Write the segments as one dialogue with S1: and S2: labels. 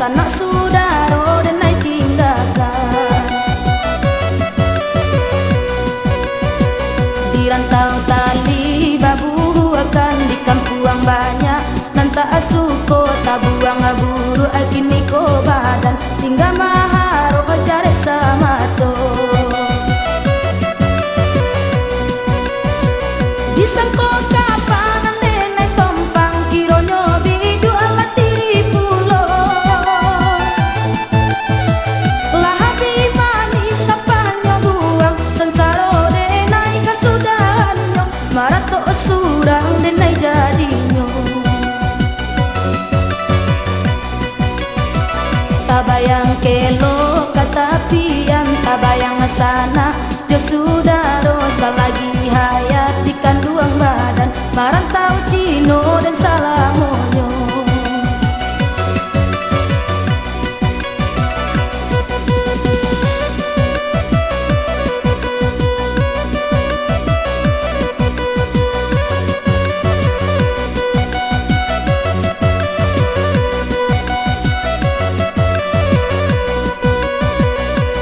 S1: sanak saudara dan naik tinggalkan. Di rantau tali babu akan di kampuang banyak, nanta asuko tabuang buru agini ko badan tinggal maharo cari sama to. Disangko kapan nenek tompang kironyo bidu alat tiri pulo. Lahabi manis apanya buang sensaro denai kasudahanyo marato surang denai jadinyo. Tabayang kelo katapian tabayang sana jo sudaro salagi hayat di kandungan badan marantau Cino dan Salamonyo.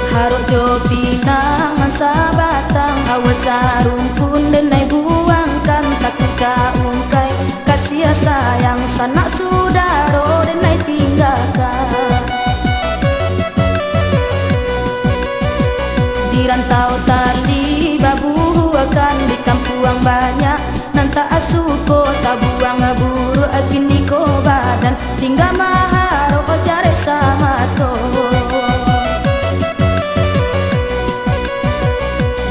S1: Harus jo pinang sabatang awas rumpun dan naik buangkan takut kaungkai kasih sayang sanak saudara dan naik tinggalkan. Di rantau tali babu akan di kampuang banyak, nanta asuko tabuang buru agini ko badan tinggal maharo cari sama to.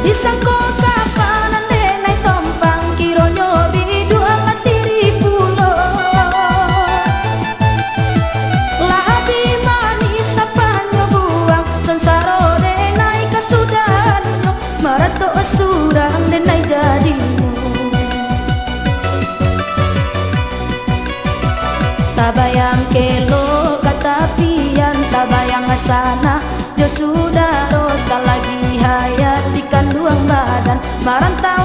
S1: Disangko kapan nenek tompang kironyo bidu amat tiri pulo. Lahabi manis apanya buang sensaro denai kasudahanyo marato surang denai jadinyo. Tabayang kelo katapian tabayang sana jo sudaro salagi hayat di kandungan badan marantau